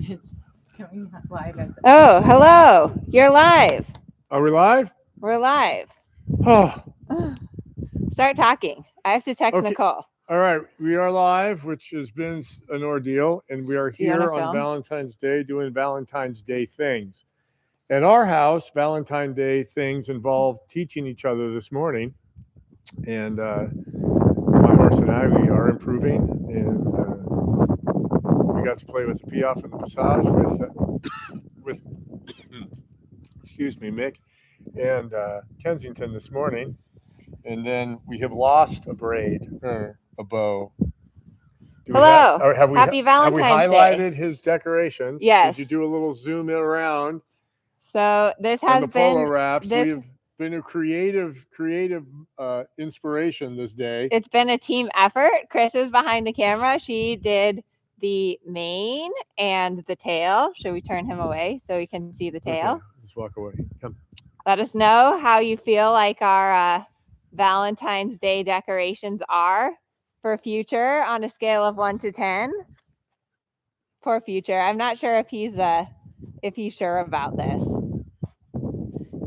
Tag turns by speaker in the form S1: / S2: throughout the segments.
S1: It's coming live.
S2: Oh, hello. You're live.
S3: Are we live?
S2: We're live.
S3: Oh,
S2: Start talking. I have to text
S3: Okay.
S2: Nicole.
S3: all right. We are live, which has been an ordeal, and we are
S2: You wanna
S3: here on
S2: film?
S3: Valentine's Day doing Valentine's Day things. At our house, Valentine's Day things involve teaching each other this morning, and my horse and I, we are improving, and we got to play with the Piaffe and the Passage with excuse me, Mick and Kensington this morning. And then we have lost a braid, a bow.
S2: Hello.
S3: Have we
S2: Happy Valentine's Day.
S3: highlighted his decorations?
S2: Yes.
S3: Did you do a little zoom around
S2: So this
S3: on
S2: has
S3: the polo
S2: been
S3: wraps?
S2: this.
S3: We have been a creative inspiration this day.
S2: It's been a team effort. Chris is behind the camera. She did the mane and the tail. Should we turn him away so we can see the tail?
S3: Okay, let's walk away. Come.
S2: Let us know how you feel like our Valentine's Day decorations are for Future on a scale of 1 to 10. Poor Future. I'm not sure if he's sure about this.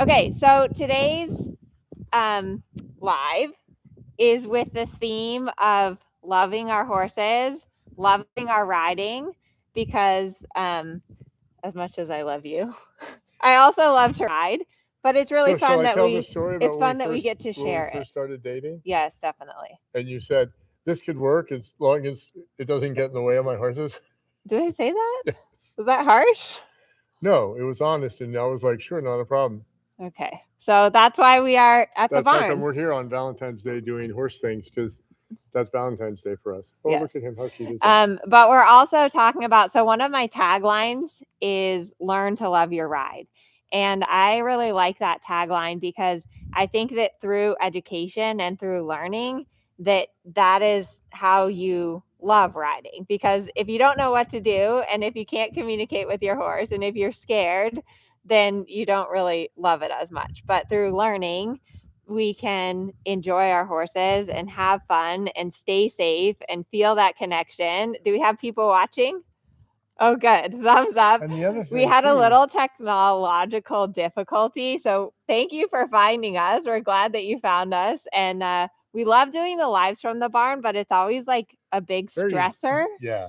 S2: Okay, so today's live is with the theme of loving our horses, loving our riding, because as much as I love you, I also love to ride. But it's really fun that it's fun that we get to share it.
S3: When we first started dating?
S2: Yes, definitely.
S3: And you said, this could work as long as it doesn't get in the way of my horses?
S2: Did I say that?
S3: Yes.
S2: Was that harsh?
S3: No, it was honest. And I was like, sure, not a problem.
S2: Okay. So that's why we are at the barn.
S3: That's how come we're here on Valentine's Day doing horse things, because that's Valentine's Day for us. Oh,
S2: yes.
S3: Look at him. How cute is that?
S2: But we're also talking about, so one of my taglines is learn to love your ride. And I really like that tagline because I think that through education and through learning, that is how you love riding. Because if you don't know what to do, and if you can't communicate with your horse, and if you're scared, then you don't really love it as much. But through learning, we can enjoy our horses and have fun and stay safe and feel that connection. Do we have people watching? Oh, good. Thumbs up.
S3: And the other thing
S2: we had a
S3: too,
S2: little technological difficulty. So thank you for finding us. We're glad that you found us. And we love doing the lives from the barn, but it's always like a big stressor.
S3: Yeah.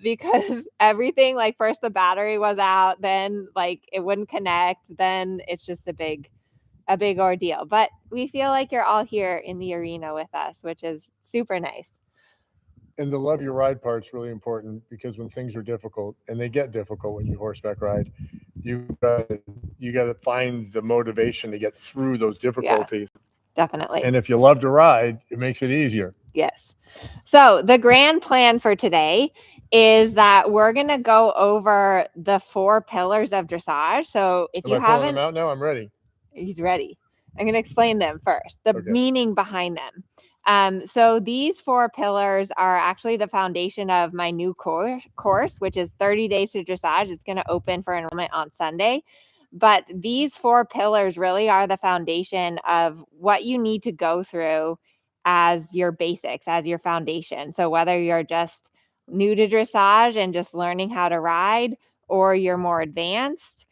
S2: Because everything, like first the battery was out, then like it wouldn't connect. Then it's just a big ordeal. But we feel like you're all here in the arena with us, which is super nice.
S3: And the love your ride part's really important, because when things are difficult, and they get difficult when you horseback ride, you got to find the motivation to get through those difficulties.
S2: Yeah, definitely.
S3: And if you love to ride, it makes it easier.
S2: Yes. So the grand plan for today is that we're going to go over the 4 pillars of dressage. So if you haven't,
S3: them out now, I'm ready.
S2: He's ready. I'm going to explain them first, the meaning behind them. So these 4 pillars are actually the foundation of my new course, which is 30 Days to Dressage. It's going to open for enrollment on Sunday. But these 4 pillars really are the foundation of what you need to go through as your basics, as your foundation. So whether you're just new to dressage and just learning how to ride, or you're more advanced,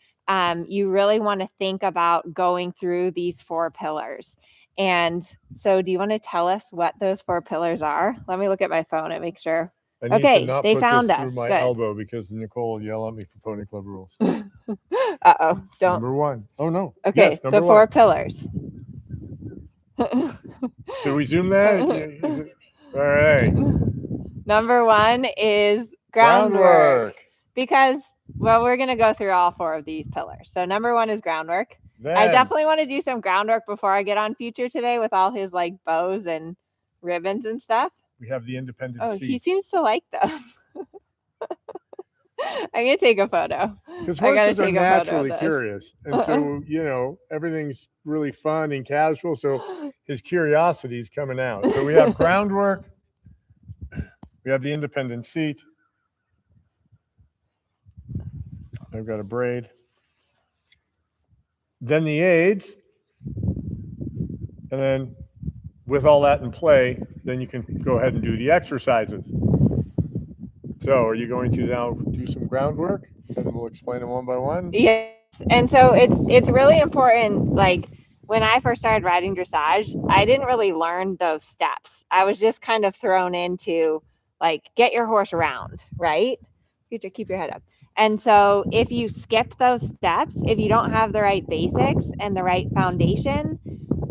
S2: you really want to think about going through these 4 pillars. And so do you want to tell us what those 4 pillars are? Let me look at my phone and make sure.
S3: Okay, they found us. Through my elbow, because Nicole will yell at me for Pony Club rules.
S2: Uh-oh. Don't.
S3: Number 1. Oh, no.
S2: Okay, yes, the 4 pillars.
S3: Did we zoom that? All right.
S2: Number 1 is groundwork. Because, well, we're going to go through all 4 of these pillars. So number 1 is groundwork. Then, I definitely want to do some groundwork before I get on Future today with all his like bows and ribbons and stuff.
S3: We have the independent seat.
S2: He seems to like those. I'm going to take a photo.
S3: Because horses are naturally curious. And so, everything's really fun and casual. So his curiosity is coming out. So we have groundwork. We have the independent seat. I've got a braid. Then the aids. And then with all that in play, then you can go ahead and do the exercises. So are you going to now do some groundwork and we'll explain them one by one?
S2: Yes. And so it's really important. Like when I first started riding dressage, I didn't really learn those steps. I was just kind of thrown into like, get your horse around, right? Keep your head up. And so if you skip those steps, if you don't have the right basics and the right foundation,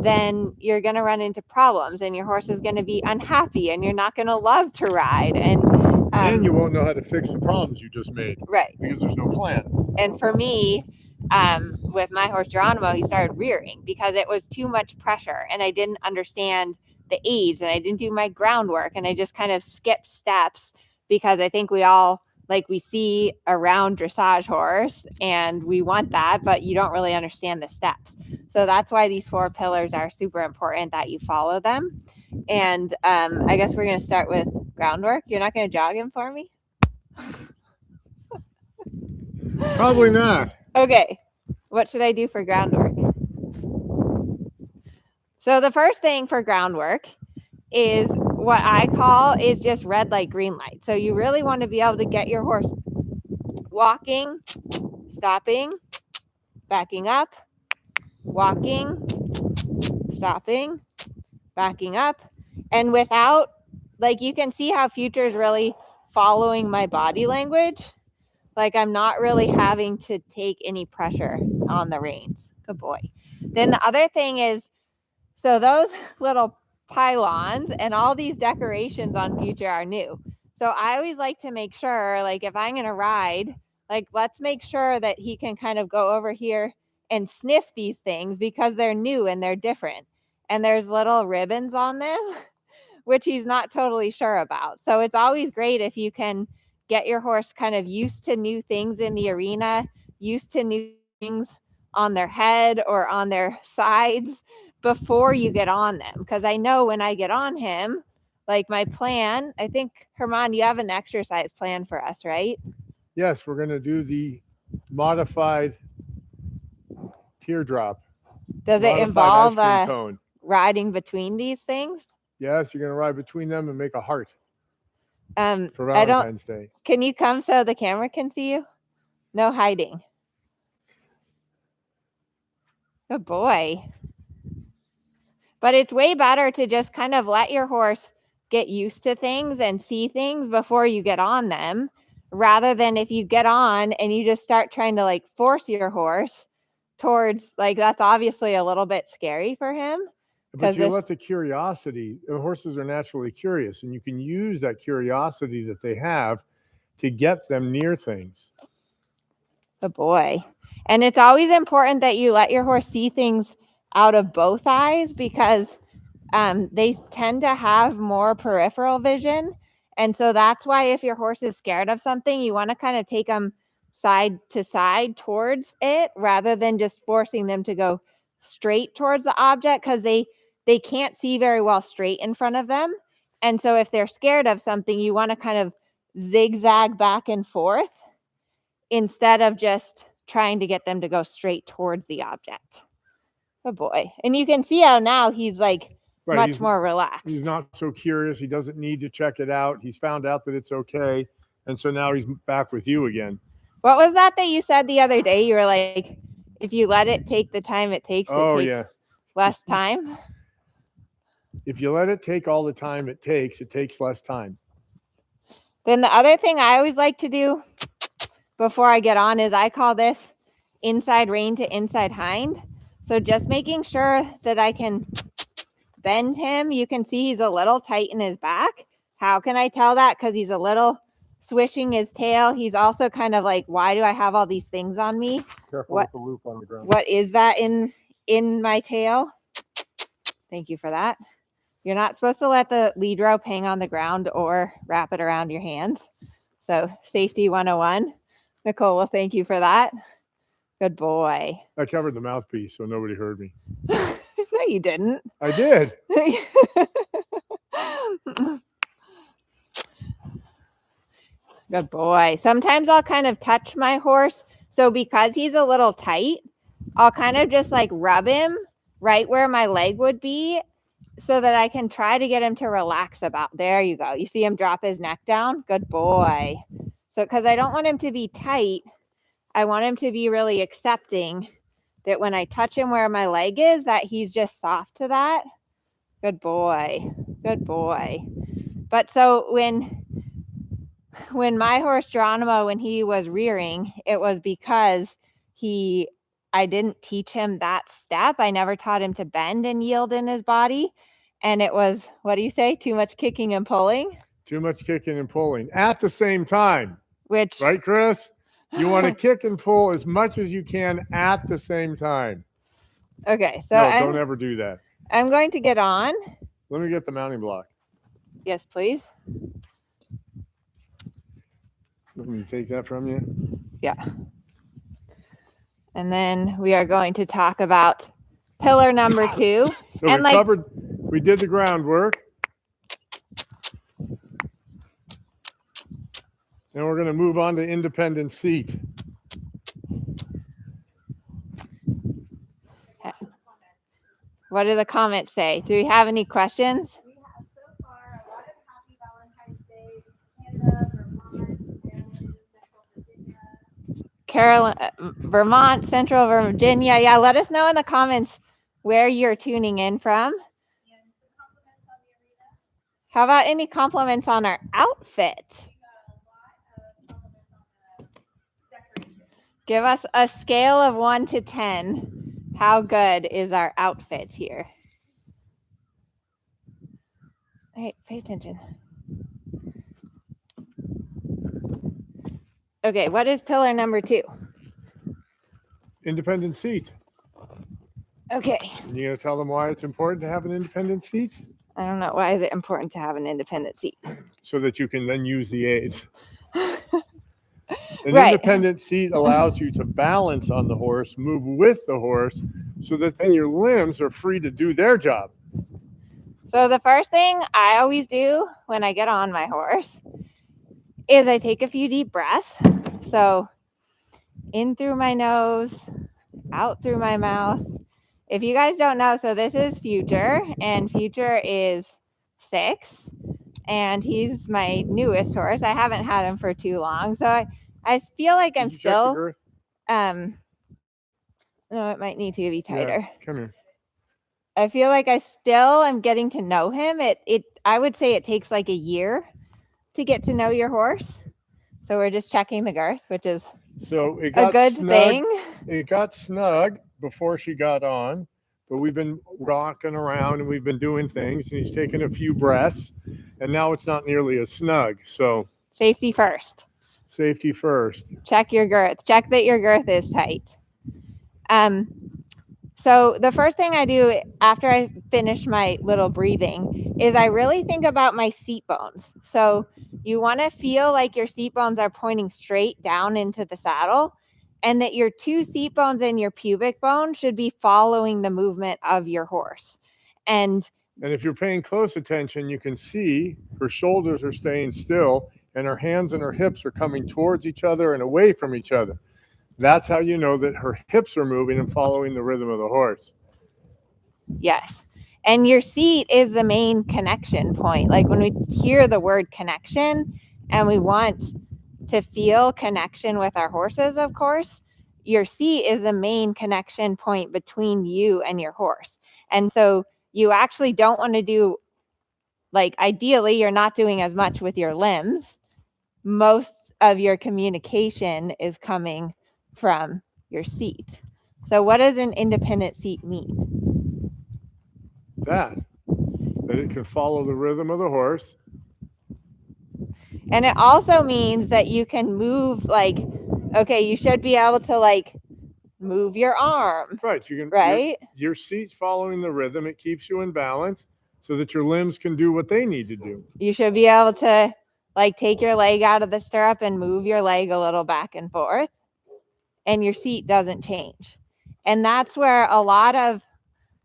S2: then you're going to run into problems and your horse is going to be unhappy and you're not going to love to ride.
S3: And you won't know how to fix the problems you just made.
S2: Right.
S3: Because there's no plan.
S2: And for me, with my horse Geronimo, he started rearing because it was too much pressure and I didn't understand the aids and I didn't do my groundwork and I just kind of skipped steps because I think we all we see a round dressage horse and we want that, but you don't really understand the steps. So that's why these 4 pillars are super important that you follow them. And I guess we're going to start with groundwork. You're not going to jog him for me?
S3: Probably not.
S2: Okay. What should I do for groundwork? So the first thing for groundwork is what I call is just red light, green light. So you really want to be able to get your horse walking, stopping, backing up, walking, stopping, backing up. And without, you can see how Future is really following my body language. I'm not really having to take any pressure on the reins. Good boy. Then the other thing is, so those little pylons and all these decorations on Future are new. So I always like to make sure, if I'm going to ride, let's make sure that he can kind of go over here and sniff these things because they're new and they're different. And there's little ribbons on them, which he's not totally sure about. So it's always great if you can get your horse kind of used to new things in the arena, used to new things on their head or on their sides before you get on them. Because I know when I get on him, my plan, I think, Herman, you have an exercise plan for us, right?
S3: Yes, we're going to do the modified teardrop.
S2: Does it involve riding between these things?
S3: Yes, you're going to ride between them and make a heart.
S2: For
S3: Valentine's Day.
S2: Can you come so the camera can see you? No hiding. Good boy. But it's way better to just kind of let your horse get used to things and see things before you get on them, rather than if you get on and you just start trying to force your horse towards, that's obviously a little bit scary for him.
S3: But you let the curiosity, the horses are naturally curious, and you can use that curiosity that they have to get them near things.
S2: Good boy. And it's always important that you let your horse see things out of both eyes because they tend to have more peripheral vision. And so that's why if your horse is scared of something, you want to kind of take them side to side towards it rather than just forcing them to go straight towards the object because they can't see very well straight in front of them. And so if they're scared of something, you want to kind of zigzag back and forth instead of just trying to get them to go straight towards the object. Good boy. And you can see how now he's much more relaxed.
S3: He's not so curious. He doesn't need to check it out. He's found out that it's okay. And so now he's back with you again.
S2: What was that you said the other day? You were like, if you let it take the time it takes, it takes less time.
S3: If you let it take all the time it takes less time.
S2: Then the other thing I always like to do before I get on is I call this inside rein to inside hind. So just making sure that I can bend him. You can see he's a little tight in his back. How can I tell that? Because he's a little swishing his tail. He's also kind of why do I have all these things on me?
S3: Careful with the loop on the ground.
S2: What is that in my tail? Thank you for that. You're not supposed to let the lead rope hang on the ground or wrap it around your hands. So safety 101. Nicole, well, thank you for that. Good boy.
S3: I covered the mouthpiece so nobody heard me.
S2: No, you didn't.
S3: I did.
S2: Good boy. Sometimes I'll kind of touch my horse. So because he's a little tight, I'll kind of just rub him right where my leg would be so that I can try to get him to relax about. There you go. You see him drop his neck down? Good boy. So, because I don't want him to be tight, I want him to be really accepting that when I touch him where my leg is, that he's just soft to that. Good boy. Good boy. But so when my horse Geronimo, when he was rearing, it was because I didn't teach him that step. I never taught him to bend and yield in his body. And it was, what do you say? Too much kicking and pulling?
S3: Too much kicking and pulling at the same time.
S2: Which,
S3: right, Chris? You want to kick and pull as much as you can at the same time.
S2: Okay, so
S3: no, don't ever do that.
S2: I'm going to get on.
S3: Let me get the mounting block.
S2: Yes, please.
S3: Let me take that from you.
S2: Yeah. And then we are going to talk about pillar number 2.
S3: So
S2: and
S3: we did the groundwork. And we're going to move on to independent seat.
S2: What do the comments say? Do we have any questions?
S1: We have so far a lot of happy Valentine's Day, Canada, Vermont, Maryland, Central Virginia.
S2: Vermont, Central Virginia. Yeah, let us know in the comments where you're tuning in from.
S1: And some compliments on the arena.
S2: How about any compliments on our outfit?
S1: We got a lot of compliments on the decoration.
S2: Give us a scale of 1 to 10. How good is our outfit here? Hey, pay attention. Okay, what is pillar number 2?
S3: Independent seat.
S2: Okay.
S3: And you going to tell them why it's important to have an independent seat?
S2: I don't know. Why is it important to have an independent seat?
S3: So that you can then use the aids. An
S2: Right.
S3: independent seat allows you to balance on the horse, move with the horse, so that then your limbs are free to do their job.
S2: So the first thing I always do when I get on my horse is I take a few deep breaths. So in through my nose, out through my mouth. If you guys don't know, so this is Future, and Future is 6, and he's my newest horse. I haven't had him for too long, so I feel like I'm still no, it might need to be tighter.
S3: Yeah, come here.
S2: I feel like I still am getting to know him. I would say it takes like a year to get to know your horse. So we're just checking the girth, which is
S3: it got
S2: a good
S3: snug.
S2: thing.
S3: It got snug before she got on, but we've been rocking around and we've been doing things, and he's taken a few breaths, and now it's not nearly as snug. So
S2: safety first.
S3: Safety first.
S2: Check your girth. Check that your girth is tight. So the first thing I do after I finish my little breathing is I really think about my seat bones. So you want to feel like your seat bones are pointing straight down into the saddle, and that your 2 seat bones and your pubic bone should be following the movement of your horse. And
S3: if you're paying close attention, you can see her shoulders are staying still, and her hands and her hips are coming towards each other and away from each other. That's how you know that her hips are moving and following the rhythm of the horse.
S2: Yes. And your seat is the main connection point. Like when we hear the word connection and we want to feel connection with our horses, of course, your seat is the main connection point between you and your horse. And so you actually don't want to do, like, ideally, you're not doing as much with your limbs. Most of your communication is coming from your seat. So what does an independent seat mean?
S3: That it can follow the rhythm of the horse.
S2: And it also means that you can move, like, okay, you should be able to, like, move your arm.
S3: Right. You can.
S2: Right.
S3: Your seat's following the rhythm. It keeps you in balance so that your limbs can do what they need to do.
S2: You should be able to, like, take your leg out of the stirrup and move your leg a little back and forth, and your seat doesn't change. And that's where a lot of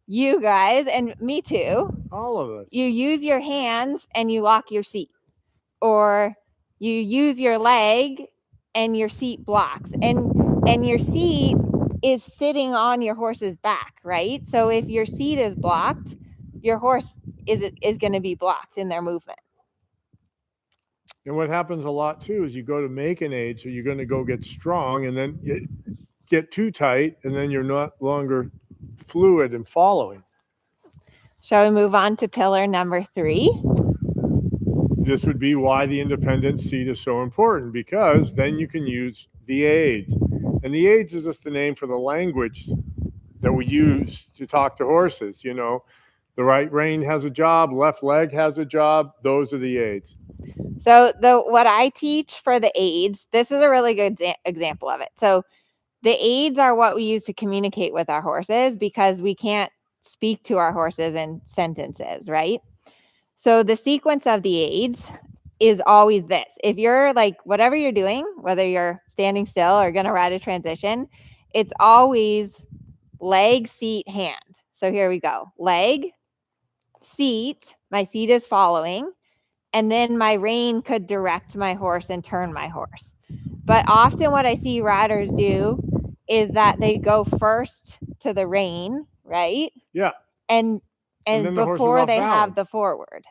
S2: you guys, and me too,
S3: all of us,
S2: you use your hands and you lock your seat, or you use your leg and your seat blocks, and your seat is sitting on your horse's back, right? So if your seat is blocked, your horse is going to be blocked in their movement.
S3: And what happens a lot too is you go to make an age, so you're going to go get strong, and then you get too tight, and then you're not longer fluid and following.
S2: Shall we move on to pillar number 3?
S3: This would be why the independent seat is so important, because then you can use the aids. And the aids is just the name for the language that we use to talk to horses. You know, the right rein has a job, left leg has a job. Those are the aids.
S2: So what I teach for the aids, this is a really good example of it. So the aids are what we use to communicate with our horses, because we can't speak to our horses in sentences, right? So the sequence of the aids is always this. If you're like, whatever you're doing, whether you're standing still or going to ride a transition, it's always leg, seat, hand. So here we go. Leg, seat, my seat is following, and then my rein could direct my horse and turn my horse. But often what I see riders do is that they go first to the rein, right?
S3: Yeah.
S2: And
S3: then the horse is
S2: before
S3: off
S2: they have
S3: balance.
S2: the forward.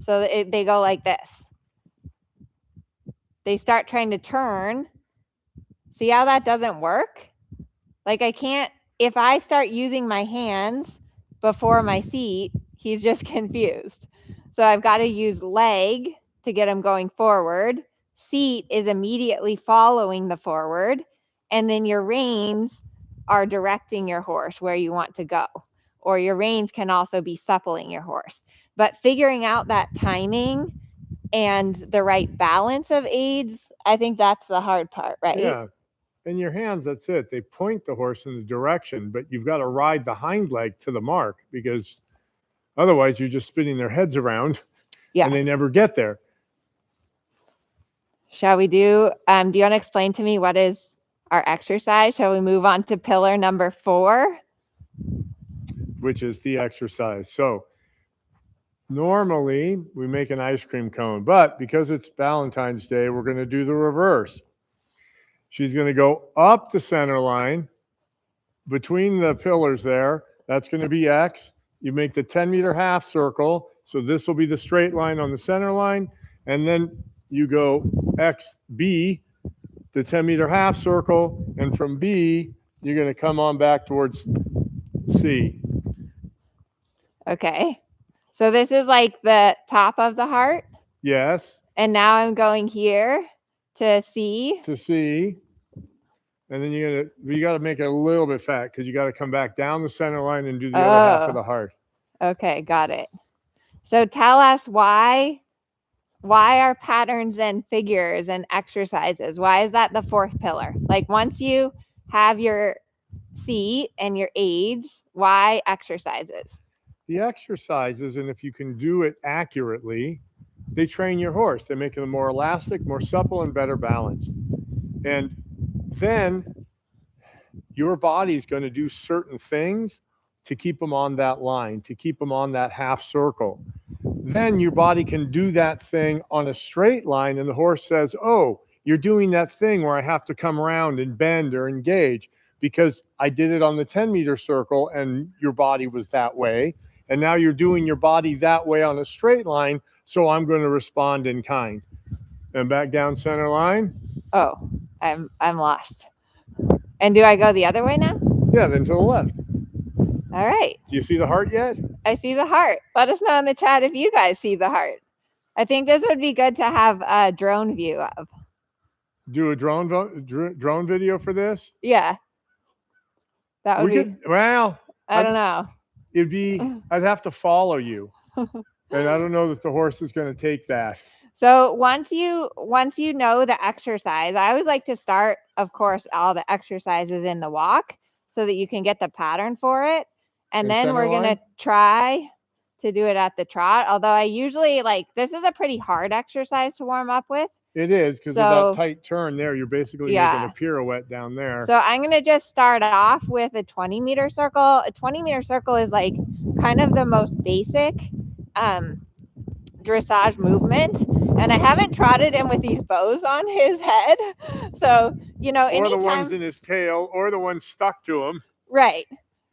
S2: So they go like this. They start trying to turn. See how that doesn't work? Like I can't, if I start using my hands before my seat, he's just confused. So I've got to use leg to get him going forward. Seat is immediately following the forward. And then your reins are directing your horse where you want to go. Or your reins can also be suppling your horse. But figuring out that timing and the right balance of aids, I think that's the hard part, right?
S3: Yeah. And your hands, that's it. They point the horse in the direction, but you've got to ride the hind leg to the mark, because otherwise you're just spinning their heads around and they never get there.
S2: Shall we do you want to explain to me what is our exercise? Shall we move on to pillar number 4?
S3: Which is the exercise. So normally we make an ice cream cone, but because it's Valentine's Day, we're going to do the reverse. She's going to go up the center line between the pillars there. That's going to be X. You make the 10-meter half circle. So this will be the straight line on the center line. And then you go XB, the 10-meter half circle. And from B, you're going to come on back towards C.
S2: Okay. So this is like the top of the heart.
S3: Yes.
S2: And now I'm going here to C.
S3: To C. And then you got to make it a little bit fat, because you got to come back down the center line and do the other half of the heart.
S2: Okay, got it. So tell us why are patterns and figures and exercises? Why is that the 4th pillar? Like once you have your seat and your aids, why exercises?
S3: The exercises, and if you can do it accurately, they train your horse. They make them more elastic, more supple, and better balanced. And then your body's going to do certain things to keep them on that line, to keep them on that half circle. Then your body can do that thing on a straight line, and the horse says, oh, you're doing that thing where I have to come around and bend or engage, because I did it on the 10-meter circle and your body was that way. And now you're doing your body that way on a straight line, so I'm going to respond in kind. And back down center line.
S2: Oh, I'm lost. And do I go the other way now?
S3: Yeah, then to the left.
S2: All right.
S3: Do you see the heart yet?
S2: I see the heart. Let us know in the chat if you guys see the heart. I think this would be good to have a drone view of.
S3: Do a drone video for this?
S2: Yeah. That would be.
S3: Well,
S2: I don't know.
S3: I'd have to follow you. And I don't know that the horse is going to take that.
S2: So once you know the exercise, I always like to start, of course, all the exercises in the walk so that you can get the pattern for it. And then we're going to try to do it at the trot. Although I usually this is a pretty hard exercise to warm up with.
S3: It is, because of that tight turn there. You're basically making a pirouette down there.
S2: So I'm going to just start off with a 20-meter circle. A 20-meter circle is like kind of the most basic dressage movement. And I haven't trotted him with these bows on his head. So, anytime.
S3: Or the ones in his tail, or the ones stuck to him.
S2: Right.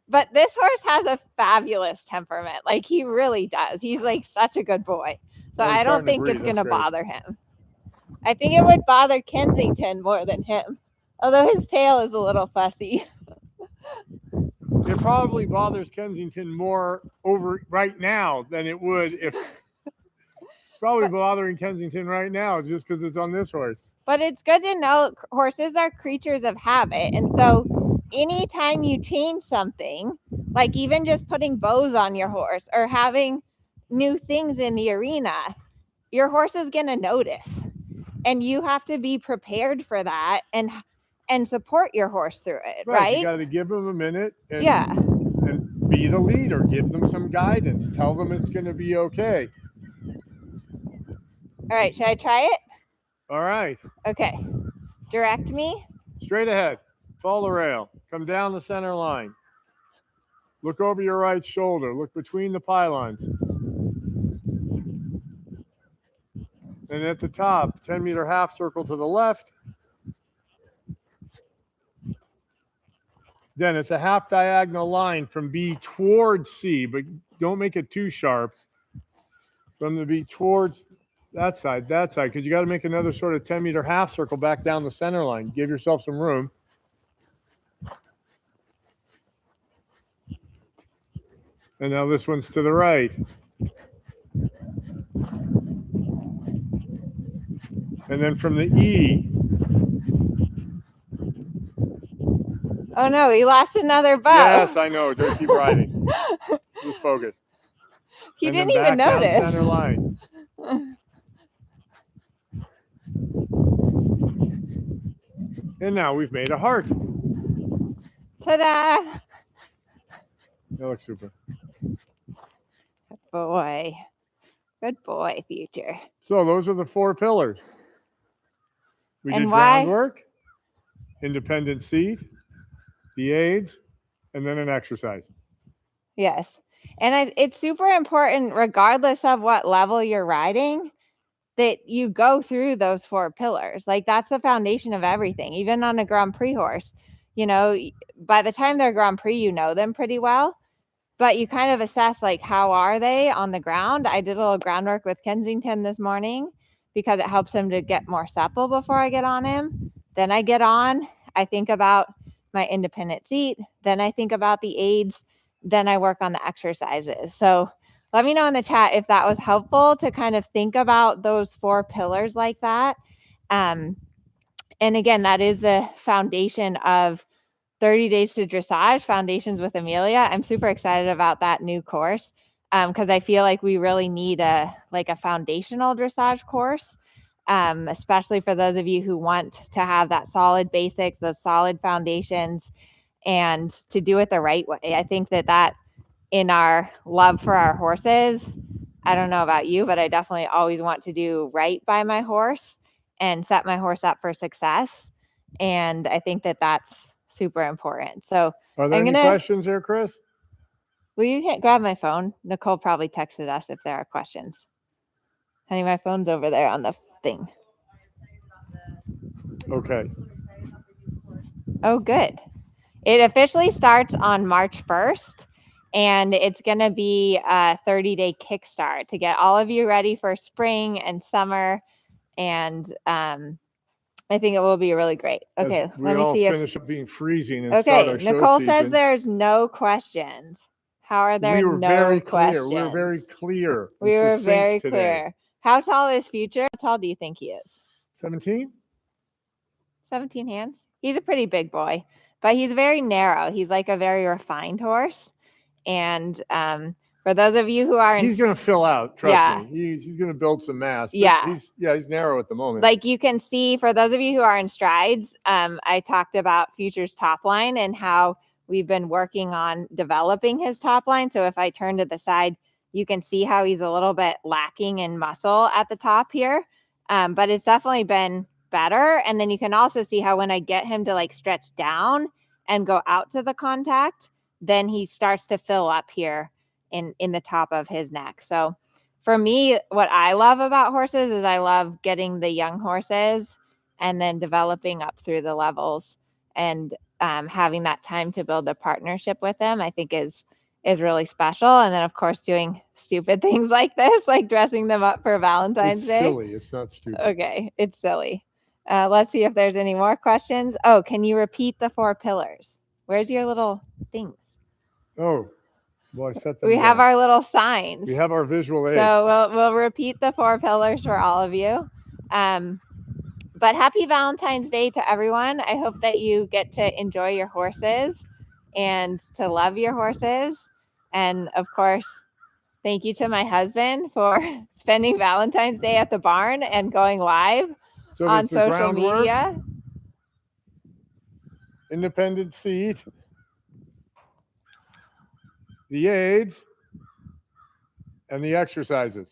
S2: But this horse has a fabulous temperament. Like he really does. He's like such a good boy. So I don't think it's going to bother him. I think it would bother Kensington more than him, although his tail is a little fussy.
S3: It probably bothers Kensington more over right now than it would if. It's probably bothering Kensington right now just because it's on this horse.
S2: But it's good to know horses are creatures of habit. And so anytime you change something, like even just putting bows on your horse or having new things in the arena, your horse is going to notice. And you have to be prepared for that and support your horse through it, right?
S3: You got to give them a minute and,
S2: yeah.
S3: and be the leader. Give them some guidance. Tell them it's going to be okay.
S2: All right, should I try it?
S3: All right.
S2: Okay. Direct me.
S3: Straight ahead. Follow the rail. Come down the center line. Look over your right shoulder. Look between the pylons. And at the top, 10-meter half circle to the left. Then it's a half diagonal line from B towards C, but don't make it too sharp. From the B towards that side, because you got to make another sort of 10-meter half circle back down the center line. Give yourself some room. And now this one's to the right. And then from the E.
S2: Oh no, he lost another bow.
S3: Yes, I know. Just keep riding. Just focus.
S2: He
S3: and
S2: didn't
S3: then
S2: even
S3: back
S2: notice.
S3: Down center line. And now we've made a heart.
S2: Ta-da!
S3: That looks super.
S2: Good boy. Good boy, Future.
S3: So those are the 4 pillars. We
S2: And
S3: did
S2: why?
S3: groundwork, independent seat, the aids, and then an exercise.
S2: Yes. And it's super important, regardless of what level you're riding, that you go through those 4 pillars. Like that's the foundation of everything, even on a Grand Prix horse. You know, by the time they're Grand Prix, you know them pretty well, but you kind of assess like, how are they on the ground? I did a little groundwork with Kensington this morning because it helps him to get more supple before I get on him. Then I get on, I think about my independent seat. Then I think about the aids. Then I work on the exercises. So let me know in the chat if that was helpful to kind of think about those 4 pillars like that. And again, that is the foundation of 30 Days to Dressage, Foundations with Amelia. I'm super excited about that new course because I feel like we really need a foundational dressage course, especially for those of you who want to have that solid basics, those solid foundations, and to do it the right way. I think that in our love for our horses, I don't know about you, but I definitely always want to do right by my horse and set my horse up for success. And I think that that's super important. So
S3: are there any questions there, Chris?
S2: Will you grab my phone? Nicole probably texted us if there are questions. Honey, my phone's over there on the thing.
S3: Okay.
S2: Oh, good. It officially starts on March 1st, and it's going to be a 30-day kickstart to get all of you ready for spring and summer. And I think it will be really great. Okay, let me see if
S3: finish up being freezing and start our show
S2: Nicole
S3: season.
S2: says there's no questions. How are there no questions?
S3: We were very clear.
S2: We were very clear. How tall is Future? How tall do you think he is?
S3: 17?
S2: 17 hands. He's a pretty big boy, but he's very narrow. He's like a very refined horse. And for those of you who are
S3: he's going to fill out, trust me. He's going to build some mass. He's narrow at the moment.
S2: Like you can see, for those of you who are in strides, I talked about Future's top line and how we've been working on developing his top line. So if I turn to the side, you can see how he's a little bit lacking in muscle at the top here. But it's definitely been better. And then you can also see how when I get him to like stretch down and go out to the contact, then he starts to fill up here in the top of his neck. So for me, what I love about horses is I love getting the young horses and then developing up through the levels and having that time to build a partnership with them, I think is is really special. And then, of course, doing stupid things like this, like dressing them up for Valentine's
S3: It's
S2: Day.
S3: silly. It's not stupid.
S2: Okay, it's silly. Let's see if there's any more questions. Oh, can you repeat the 4 pillars? Where's your little things?
S3: Oh, well, I set them
S2: We have
S3: down.
S2: our little signs.
S3: We have our visual aid.
S2: So we'll repeat the 4 pillars for all of you. But happy Valentine's Day to everyone. I hope that you get to enjoy your horses and to love your horses. And of course, thank you to my husband for spending Valentine's Day at the barn and going live
S3: So
S2: on
S3: there's the
S2: social
S3: groundwork,
S2: media.
S3: independent seat, the aids, and the exercises.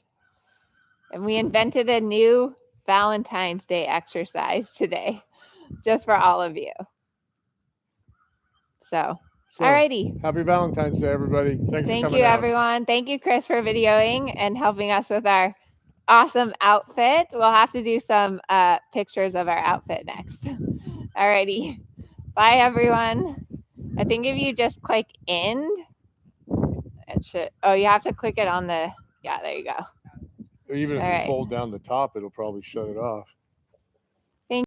S2: And we invented a new Valentine's Day exercise today, just for all of you. So alrighty.
S3: Happy Valentine's Day, everybody. Thanks for
S2: Thank
S3: coming
S2: you,
S3: out.
S2: everyone. Thank you, Chris, for videoing and helping us with our awesome outfit. We'll have to do some pictures of our outfit next. Alrighty. Bye, everyone. I think if you just click end, it should. Oh, you have to click it on the. Yeah, there you go.
S3: Even if
S2: All
S3: you
S2: right.
S3: fold down the top, it'll probably shut it off.